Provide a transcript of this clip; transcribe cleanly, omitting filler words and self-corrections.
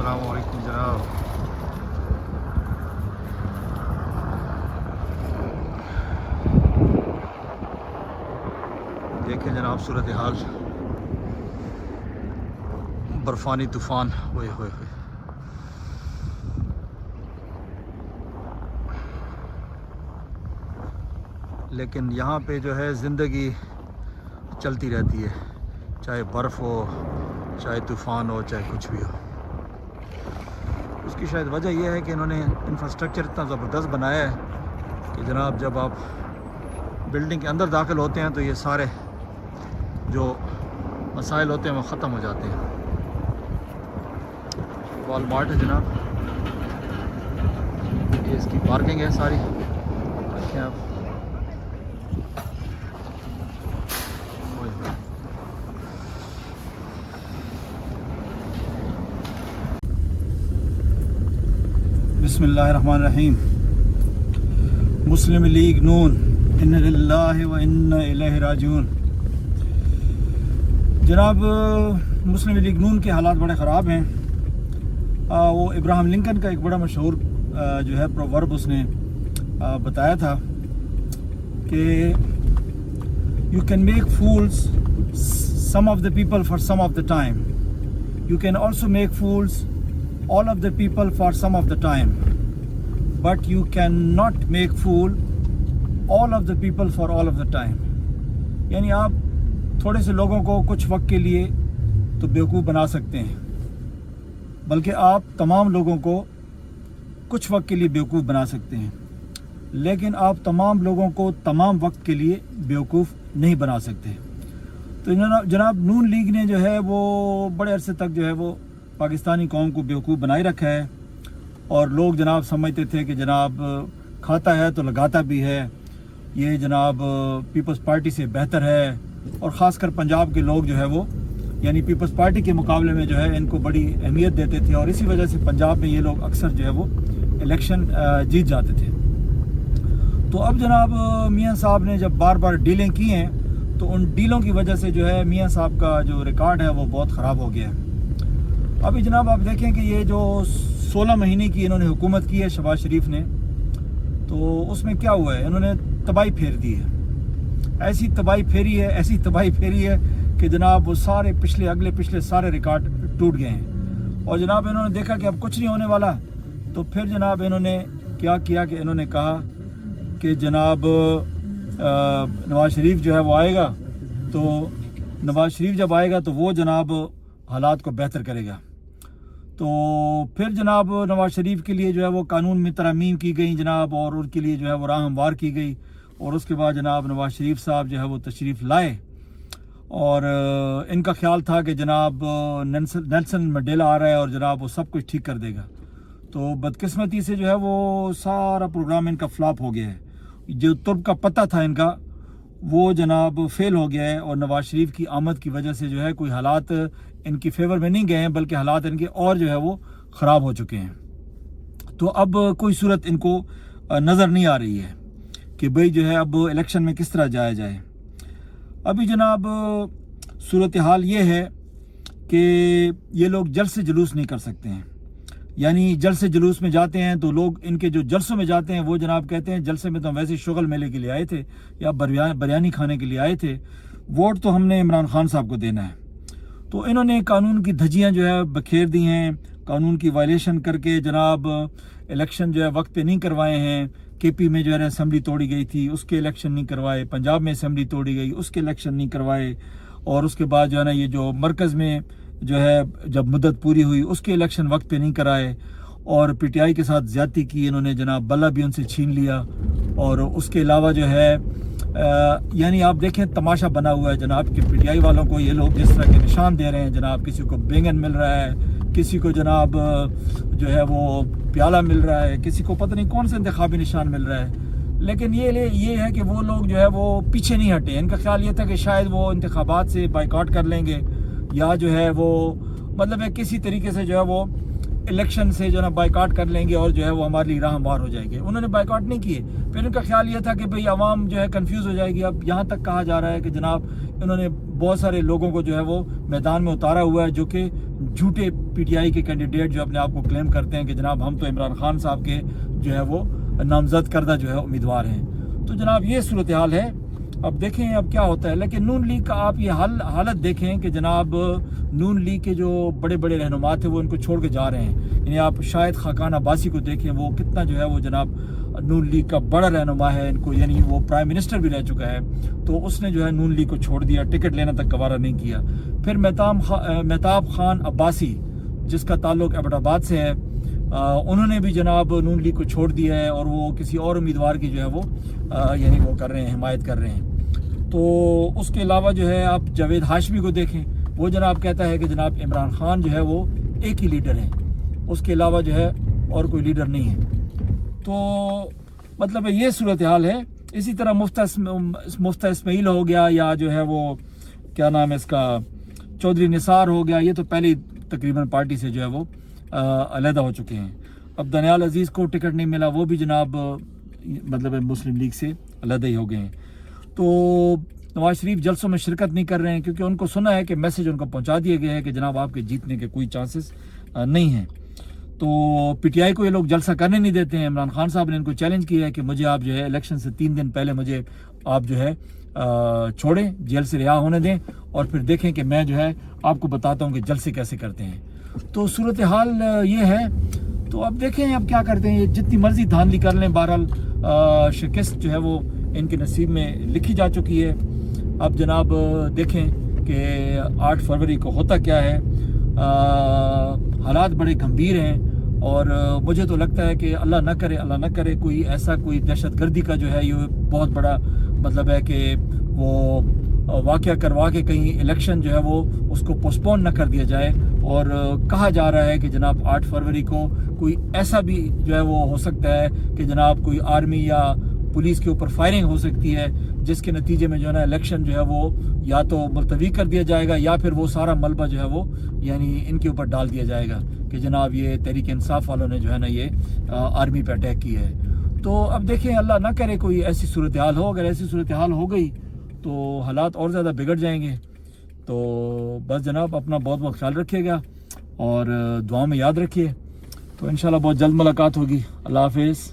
السلام علیکم جناب. دیکھیں جناب صورتحال، برفانی طوفان ہوئے ہوئے ہوئے. لیکن یہاں پہ جو ہے زندگی چلتی رہتی ہے، چاہے برف ہو، چاہے طوفان ہو، چاہے کچھ بھی ہو. اس کی شاید وجہ یہ ہے کہ انہوں نے انفراسٹرکچر اتنا زبردست بنایا ہے کہ جناب جب آپ بلڈنگ کے اندر داخل ہوتے ہیں تو یہ سارے جو مسائل ہوتے ہیں وہ ختم ہو جاتے ہیں. وال مارٹ ہے جناب، یہ اس کی پارکنگ ہے ساری. دیکھیں آپ، بسم اللہ الرحمن الرحیم. مسلم لیگ نون، ان للہ و انا الیہ راجعون. جناب مسلم لیگ نون کے حالات بڑے خراب ہیں. وہ ابراہیم لنکن کا ایک بڑا مشہور جو ہے پروورب اس نے بتایا تھا کہ you can make fools some of the people for some of the time, you can also make fools all of the people for some of the time, but you cannot make fool all of the people for all of the time. یعنی آپ تھوڑے سے لوگوں کو کچھ وقت کے لیے تو بیوقوف بنا سکتے ہیں، بلکہ آپ تمام لوگوں کو کچھ وقت کے لیے بیوقوف بنا سکتے ہیں، لیکن آپ تمام لوگوں کو تمام وقت کے لیے بیوقوف نہیں بنا سکتے. تو جناب نون لیگ نے جو ہے وہ بڑے عرصے تک جو ہے وہ پاکستانی قوم کو بیوقوف بنائی رکھا ہے، اور لوگ جناب سمجھتے تھے کہ جناب کھاتا ہے تو لگاتا بھی ہے، یہ جناب پیپلز پارٹی سے بہتر ہے. اور خاص کر پنجاب کے لوگ جو ہے وہ یعنی پیپلز پارٹی کے مقابلے میں جو ہے ان کو بڑی اہمیت دیتے تھے، اور اسی وجہ سے پنجاب میں یہ لوگ اکثر جو ہے وہ الیکشن جیت جاتے تھے. تو اب جناب میاں صاحب نے جب بار بار ڈیلیں کی ہیں تو ان ڈیلوں کی وجہ سے جو ہے میاں صاحب کا جو ریکارڈ ہے وہ بہت خراب ہو گیا ہے. ابھی جناب آپ دیکھیں کہ یہ جو 16 مہینے کی انہوں نے حکومت کی ہے شہباز شریف نے، تو اس میں کیا ہوا ہے، انہوں نے تباہی پھیر دی ہے. ایسی تباہی پھیری ہے کہ جناب وہ سارے پچھلے سارے ریکارڈ ٹوٹ گئے ہیں. اور جناب انہوں نے دیکھا کہ اب کچھ نہیں ہونے والا، تو پھر جناب انہوں نے کیا کیا کہ انہوں نے کہا کہ جناب نواز شریف جو ہے وہ آئے گا، تو نواز شریف جب آئے گا تو وہ جناب حالات کو بہتر کرے گا. تو پھر جناب نواز شریف کے لیے جو ہے وہ قانون میں ترامیم کی گئی جناب، اور ان کے لیے جو ہے وہ راہ ہموار کی گئی. اور اس کے بعد جناب نواز شریف صاحب جو ہے وہ تشریف لائے، اور ان کا خیال تھا کہ جناب نیلسن منڈیلا آ رہا ہے اور جناب وہ سب کچھ ٹھیک کر دے گا. تو بدقسمتی سے جو ہے وہ سارا پروگرام ان کا فلاپ ہو گیا ہے. جو ترک کا پتہ تھا ان کا وہ جناب فیل ہو گیا ہے، اور نواز شریف کی آمد کی وجہ سے جو ہے کوئی حالات ان کی فیور میں نہیں گئے ہیں، بلکہ حالات ان کے اور جو ہے وہ خراب ہو چکے ہیں. تو اب کوئی صورت ان کو نظر نہیں آ رہی ہے کہ بھئی جو ہے اب الیکشن میں کس طرح جایا جائے. ابھی جناب صورتحال یہ ہے کہ یہ لوگ جلد سے جلوس نہیں کر سکتے ہیں. یعنی جلد سے جلوس میں جاتے ہیں تو لوگ ان کے جو جلسوں میں جاتے ہیں وہ جناب کہتے ہیں جلسے میں تو ہم ویسے شغل میلے کے لیے آئے تھے یا بریانی کھانے کے لیے آئے تھے، ووٹ تو ہم نے عمران خان صاحب کو دینا ہے. تو انہوں نے قانون کی دھجیاں جو ہے بکھیر دی ہیں، قانون کی وائلیشن کر کے جناب الیکشن جو ہے وقت پہ نہیں کروائے ہیں. کے پی میں جو ہے اسمبلی توڑی گئی تھی، اس کے الیکشن نہیں کروائے. پنجاب میں اسمبلی توڑی گئی، اس کے الیکشن نہیں کروائے. اور اس کے بعد جو ہے نا یہ جو مرکز میں جو ہے جب مدت پوری ہوئی اس کے الیکشن وقت پہ نہیں کرائے. اور پی ٹی آئی کے ساتھ زیادتی کی انہوں نے جناب، بلہ بھی ان سے چھین لیا. اور اس کے علاوہ جو ہے یعنی آپ دیکھیں تماشا بنا ہوا ہے جناب کہ پی ٹی آئی والوں کو یہ لوگ جس طرح کے نشان دے رہے ہیں جناب، کسی کو بینگن مل رہا ہے، کسی کو جناب جو ہے وہ پیالہ مل رہا ہے، کسی کو پتہ نہیں کون سے انتخابی نشان مل رہا ہے. لیکن یہ ہے کہ وہ لوگ جو ہے وہ پیچھے نہیں ہٹے. ان کا خیال یہ تھا کہ شاید وہ انتخابات سے بائیکاٹ کر لیں گے، یا جو ہے وہ مطلب ہے کسی طریقے سے جو ہے وہ الیکشن سے جو ہے نا بائیکاٹ کر لیں گے اور جو ہے وہ ہمارے لیے راہ ہموار ہو جائے گی. انہوں نے بائیکاٹ نہیں کیے. پھر ان کا خیال یہ تھا کہ بھئی عوام جو ہے کنفیوز ہو جائے گی. اب یہاں تک کہا جا رہا ہے کہ جناب انہوں نے بہت سارے لوگوں کو جو ہے وہ میدان میں اتارا ہوا ہے جو کہ جھوٹے پی ٹی آئی کے کینڈیڈیٹ جو اپنے آپ کو کلیم کرتے ہیں کہ جناب ہم تو عمران خان صاحب کے جو ہے وہ نامزد کردہ جو ہے امیدوار ہیں. تو جناب یہ صورتحال ہے. اب دیکھیں اب کیا ہوتا ہے. لیکن نون لیگ کا آپ یہ حالت دیکھیں کہ جناب نون لیگ کے جو بڑے بڑے رہنما تھے وہ ان کو چھوڑ کے جا رہے ہیں. یعنی آپ شاید خاقان عباسی کو دیکھیں, وہ کتنا جو ہے وہ جناب نون لیگ کا بڑا رہنما ہے ان کو, یعنی وہ پرائم منسٹر بھی رہ چکا ہے, تو اس نے جو ہے نون لیگ کو چھوڑ دیا, ٹکٹ لینا تک گوارہ نہیں کیا. پھر مہتاب خان عباسی جس کا تعلق ایبٹ آباد سے ہے, انہوں نے بھی جناب نون لیگ کو چھوڑ دیا ہے اور وہ کسی اور امیدوار کی جو ہے وہ یعنی وہ کر رہے ہیں, حمایت کر رہے ہیں. تو اس کے علاوہ جو ہے آپ جاوید ہاشمی کو دیکھیں, وہ جناب کہتا ہے کہ جناب عمران خان جو ہے وہ ایک ہی لیڈر ہیں, اس کے علاوہ جو ہے اور کوئی لیڈر نہیں ہے. تو مطلب یہ صورتحال ہے. اسی طرح مفتہ اسماعیل ہو گیا, یا جو ہے وہ کیا نام ہے اس کا, چودھری نثار ہو گیا, یہ تو پہلے تقریباً پارٹی سے جو ہے وہ علیحدہ ہو چکے ہیں. اب دانیال عزیز کو ٹکٹ نہیں ملا, وہ بھی جناب مطلب مسلم لیگ سے علیحدہ ہی ہو گئے ہیں. تو نواز شریف جلسوں میں شرکت نہیں کر رہے ہیں کیونکہ ان کو سنا ہے کہ میسج ان کو پہنچا دیا گیا ہے کہ جناب آپ کے جیتنے کے کوئی چانسز نہیں ہیں. تو پی ٹی آئی کو یہ لوگ جلسہ کرنے نہیں دیتے ہیں. عمران خان صاحب نے ان کو چیلنج کیا ہے کہ مجھے آپ جو ہے الیکشن سے 3 دن پہلے مجھے آپ جو ہے چھوڑیں, جیل سے رہا ہونے دیں, اور پھر دیکھیں کہ میں جو ہے آپ کو بتاتا ہوں کہ جلسے کیسے کرتے ہیں. تو صورتحال یہ ہے. تو اب دیکھیں اب کیا کرتے ہیں. یہ جتنی مرضی دھاندلی کر لیں, بہرحال شکست جو ہے وہ ان کے نصیب میں لکھی جا چکی ہے. اب جناب دیکھیں کہ 8 فروری کو ہوتا کیا ہے. حالات بڑے گمبھیر ہیں, اور مجھے تو لگتا ہے کہ اللہ نہ کرے کوئی ایسا کوئی دہشت گردی کا جو ہے یہ بہت بڑا مطلب ہے کہ وہ واقعہ کروا کے کہیں الیکشن جو ہے وہ اس کو پوسٹپون نہ کر دیا جائے. اور کہا جا رہا ہے کہ جناب 8 فروری کو کوئی ایسا بھی جو ہے وہ ہو سکتا ہے کہ جناب کوئی آرمی یا پولیس کے اوپر فائرنگ ہو سکتی ہے, جس کے نتیجے میں جو ہے نا الیکشن جو ہے وہ یا تو ملتوی کر دیا جائے گا, یا پھر وہ سارا ملبہ جو ہے وہ یعنی ان کے اوپر ڈال دیا جائے گا کہ جناب یہ تحریک انصاف والوں نے جو ہے نا یہ آرمی پہ اٹیک کیا ہے. تو اب دیکھیں اللہ نہ کرے کوئی ایسی صورتحال ہو. اگر ایسی صورتحال ہو گئی تو حالات اور زیادہ بگڑ جائیں گے. تو بس جناب اپنا بہت بہت خیال رکھیے گا اور دعاؤں میں یاد رکھیے. تو انشاءاللہ بہت جلد ملاقات ہوگی. اللہ حافظ.